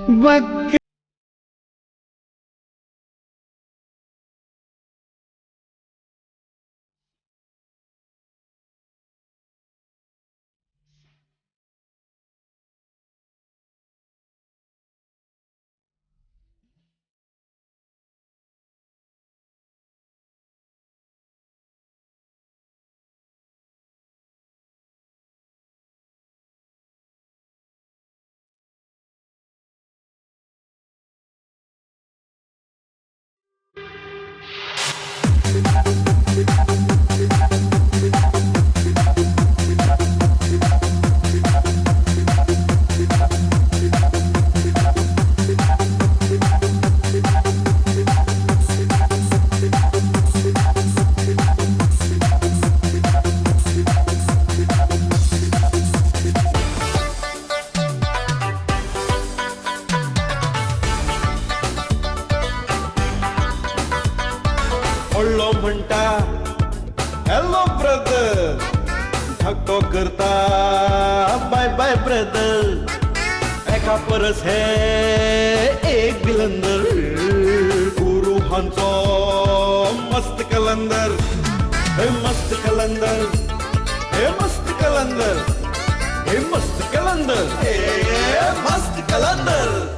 बक hello म्हणता hello brother, धक्को करता बाय बाय ब्रदर. एका परस हे एक बिलंदर, गुरु हांचो मस्त कलंदर. हे मस्त कलंदर, हे मस्त कलंदर, हे मस्त कलंदर, हे मस्त कलंदर.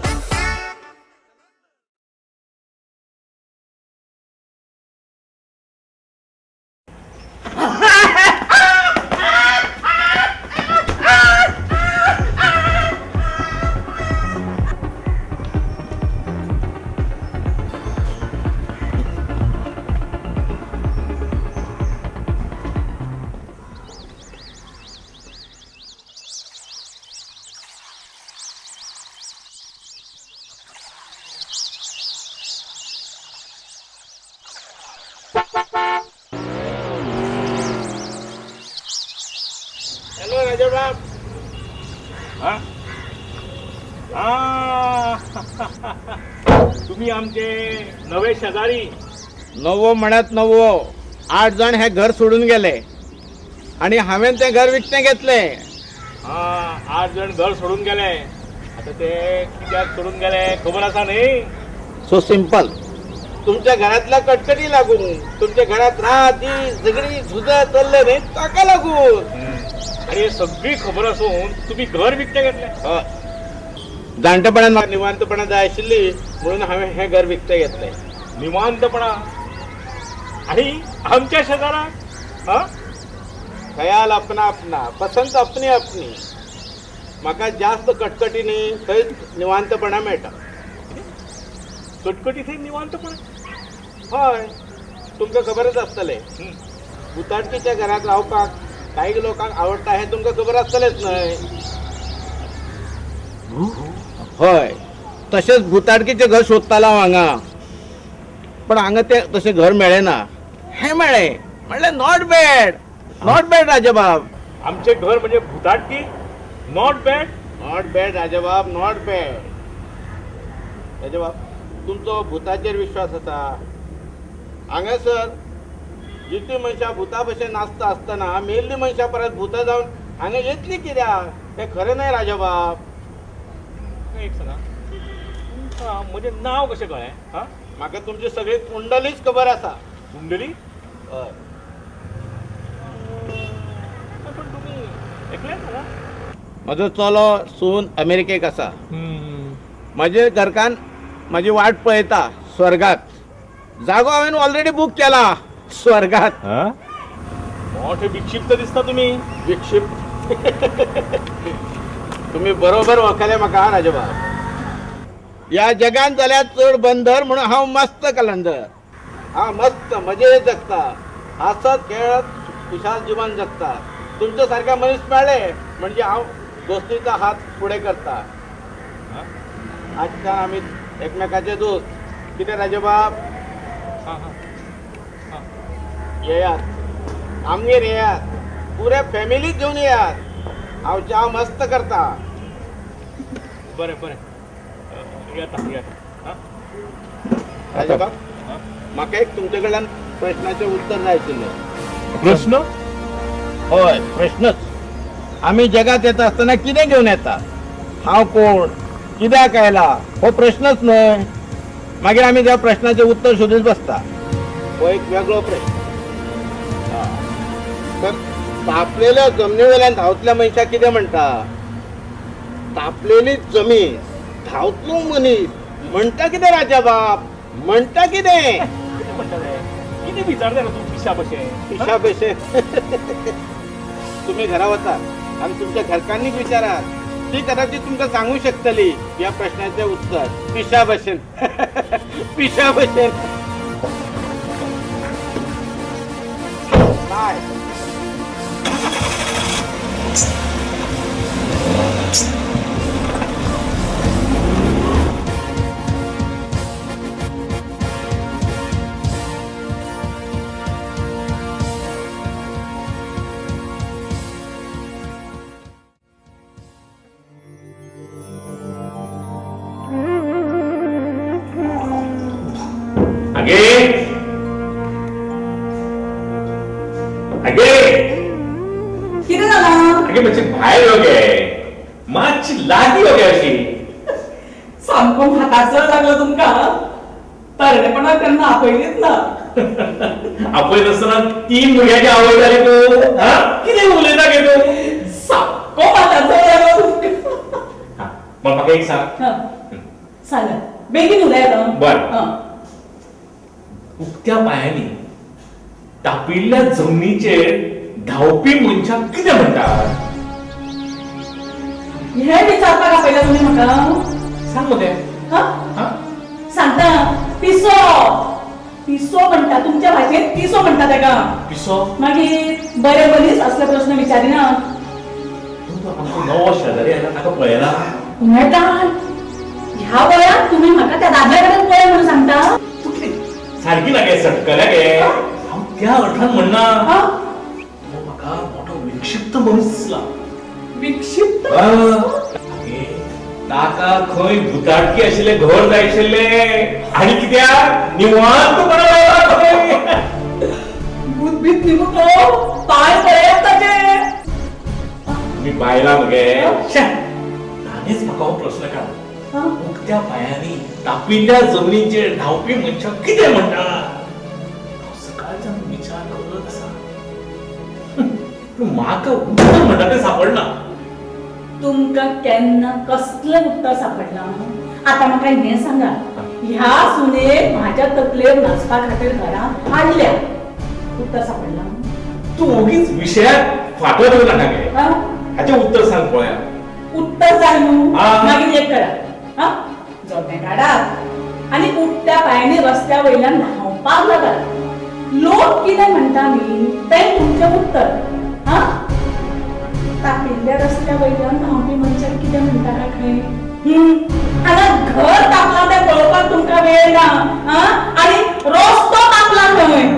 हॅलो राजाबाब. तुम्ही आमचे नवे शेजारी. नवो म्हणत नवो 8 जण हे घर सोडून गेले आणि हांवें ते घर विकतें घेतले. 8 जण घर सोडून गेले. आता ते कित्याक सोडून गेले खबर आसा न्ही? So simple. तुमच्या घरातल्या कटकटी लागून, तुमच्या घरात रात झगडी झुजा चलले न्ही ताका लागून. आणि हे सगळी खबर असून तुम्ही घर विकते घेतले? जाणटेपणान म्हाका निवांतपणां जाय आशिल्ली म्हणून हांवें हें घर विकतें घेतलें. निवांतपणा आणि आमच्या शेजाराक खयाल अपना अपना, पसंत अपनी अपनी. म्हाका जास्त कटकटींनी थंयच निवांतपणां मेळटा. कटकटी थंय निवांतपणा. हय, तुमकां खबरच आसतलें. भुताटकीच्या घरात रावपाक काही लोकांक आवडटा हें तुमकां खबर आसतलेंच न्हय. हय, तशेंच भुताटकीचें घर सोदतालो हांव हांगा, पण हांगा तें तशें घर मेळ्ळें ना. हें मेळ्ळें, म्हणलें not bad, not bad Rajabab. आमचे घर म्हणजे भुताटकी. Not bad. Not bad Rajabab, not bad. Rajabab, तुमचो भुताचेर विश्वास आसा? हांगासर जितली मनशां भुता भशेन नाचता आसतना मेल्ली मनशां परत भुतां जावन हांगा येतली कित्याक? हें खरें न्हय राजाबाब. एक सांगा, तुमकां म्हजें नांव कशें कळ्ळें? म्हाका तुमची सगळी कुंडलीच खबर आसा. कुंडली? हय. पण तुम्ही एकलेच ना? म्हजो चलो सून अमेरिकेक आसा. म्हजे घरकान म्हजी वाट पळयता स्वर्गात. जागो हांवें ऑलरेडी बूक केला स्वर्गात. मोठे विक्षिप्त दिसता तुम्ही. विक्षिप्त. तुम्ही बरोबर वळखले म्हाका राजाबाब. ह्या जगान जाल्यार चड बंदर म्हणून हांव मस्त कलंदर. हांव मस्त मजेत जगता, हसत खेळत खुशाल जिवन जगता. तुमच्या सारखे मनीस मेळ्ळे म्हणजे हांव दोस्तीचा हात फुडें करता. आजकाल आमी एकमेकाचे दोस्त. कितें राजाबाब? येयात आमगेर, येयात पुऱ्या फॅमिलीक घेवन येयात. हांव च्या मस्त करता. बरें बरें, येता येता. राजाबाब, म्हाका एक तुमचे कडल्यान प्रश्नाचें उत्तर जाय आशिल्लें. प्रश्न? हय, प्रश्नच. आमी जगात येता आसतना कितें घेवन येता? हांव कोण, कित्याक आयला हो प्रश्नच न्हय. मागीर आमी त्या प्रश्नाचे उत्तर सोदीत बसता. हो एक वेगळो प्रश्न. तर तापलेल्या जमनी वयल्यान धांवतल्या मनशाक कितें म्हणटा? तापलेली जमीन धांवतलो मनीस म्हणटा कितें राजा बाप? म्हणटा कितें? कितें म्हणटा रे? कितें विचारता रे तूं पिशा भशेन? पिशा भशेन. तुम्ही घरा वता आणि तुमच्या घरकांनीच विचारात. ती कदाचित तुमकां सांगू शकतली या प्रश्नाचे उत्तर पिशा भशेन. पिशा भशेन. काय आगे आगे किती झाला आगे मातशी भायर यो गे. मातशी लागीं यो गे अशी. सामको हाताचो लागलो तुमका. तरणेपणा केन्ना आपयलीच ना. आपय नासतना 3 भुरग्याची आवय जाली तूं. कितें उलयता गे तूं? सामको हाताचो लागलो तुमका. मग म्हाका एक सांग. सांगा बेगीन उलया. बरं. उक्त्या पायांनी तापिल्ल्या जमनीचेर धांवपी मनशाक कितें म्हणटात? हे विचारपाक आपयला तुमी म्हाका. सांग मगे. सांगता. पिसो पिसो म्हणटा तुमच्या भाशेन. पिसो म्हणटा तेका. पिसो? मागीर बरे मनीस असले प्रश्न विचारिना. तूं आमचो नवो शेजारी आयला ताका पळयला? मेळटा. ह्या वयात तुम्ही म्हाका त्या दादल्या कडेन पळय म्हणून सांगता. सारकी ना गे सटकल्या गे. हांव त्या अर्थान म्हणना. म्हाका मोठो विक्षिप्त मनीस दिसला. विक्षिप्त? ताका खंय भुताटकी आशिल्ले घर जाय आशिल्लें आनी कित्याक निवांतपणा लागला खंय. भूत बीत निघतो. पाय पळयात ताचे. मी बायला मगे. ताणेच म्हाका हो प्रश्न काडलो. उक्त्या पायांनी तापिल्ल्या जमनीचेर धांवपी मनशाक कितें म्हणटात? सकाळच्यान विचार करत आसा. पूण म्हाका उत्तर म्हणटा तें सापडना. तुमका केन्ना कसलें उत्तर सापडला? आता म्हाका हें सांगा. ह्या सुनेक म्हाज्या तकलेर नाचपा खातीर घरांत हाडल्या. उत्तर सापडला? तू उगीच विशयाक फाटो देऊ नाका गे. हाचें उत्तर सांग पळोवया. उत्तर जाय न्हू. मागीर एक करा. जोडणे काडात आनी उठत्या पायांनी रस्त्या वयल्यान धांवपाक लागत. लोक कितें म्हणटा न्ही तें तुमचें उत्तर. तापिल्ल्या रस्त्या वयल्यान धांवपी मनशाक कितें म्हणटा काय खंय? हांगा घर तापलां तें पळोवपाक तुमकां वेळ ना. आनी रस्तो तापला खंय.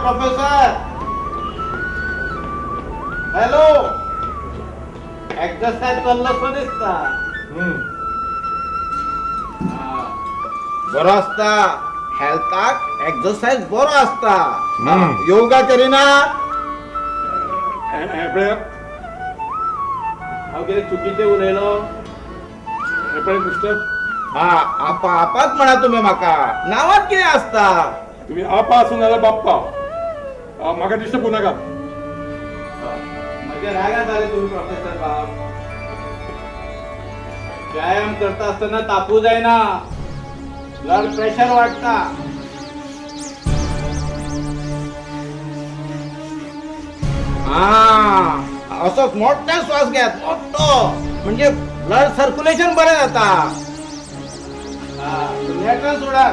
प्रोफेसर. हॅलो. एक्सरसाइज चल्लो दिसता. बरो आसता. हेल्थाक एक्सरसाइज बरो आसता. योगा करिना? हांव कितें चुकीचें उलयलो? आपात म्हणा तुमी म्हाका. नांवात कितें आसता? तुम्ही आपा असून जाल्यार बाप्पा. म्हाका डिस्टर्ब करू नाका. म्हज्या रागात जाले तुम्ही प्रोफेसर बाब. व्यायाम करता असताना तापू जायना, ब्लड प्रेशर वाढता. असं मोठा श्वास घ्या, मोठं, म्हणजे ब्लड सर्क्युलेशन बरं जाता. लेटर सोडा.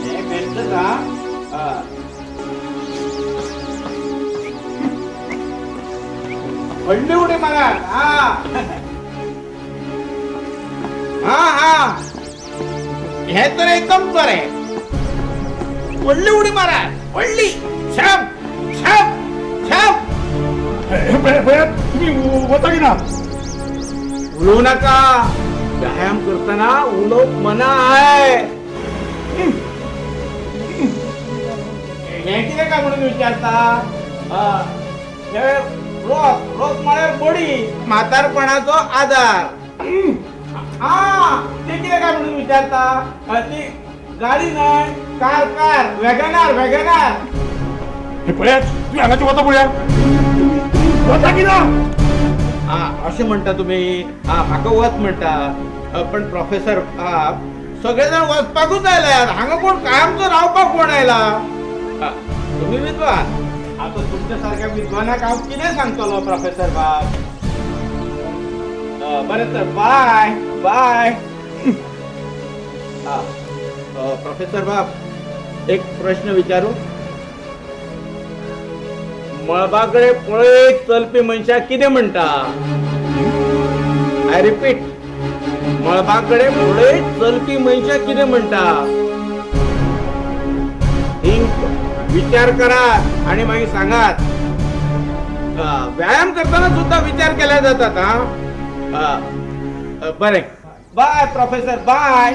हे भेटलं का? पडली उडी मारा. हा हे तर एकदम बरं आहे. पडली उडी मारा, पडली. छाप छाप छाप. तुम्ही होता की ना? उलवू नका. व्यायाम करताना उलव मना आहे. हे किती का म्हणून विचारता? रोज मला बडी म्हातारपणाचा आधार. ते किती का म्हणून विचारता? ती गाडी नाही, कार वॅगनार. हे पळ्या तुम्ही अंगाची होता पुढ्या होता की ना? असे म्हणता तुम्ही. म्हाका वच म्हणता. पण प्रोफेसर सगळेजण वचपाकूच आयला. हांगा कोण कायमचो रावपाक कोण आयला? तुम्ही विद्वान. आता तुमच्यासारख्या विद्वानाक हांव कितें सांगतलो प्रोफेसर बाब? बरें तर बाय. प्रोफेसर बाब, एक प्रश्न विचारू? मळबाकडे पळयत चलपी मनशाक कितें म्हणटा? आय रिपीट, मळबाकडे पळयत चलपी मनशाक कितें म्हणटा? विचार करा आणि मागीर सांगात. व्यायाम करताना सुद्धा विचार केला जातात. बरें. Bye professor, bye.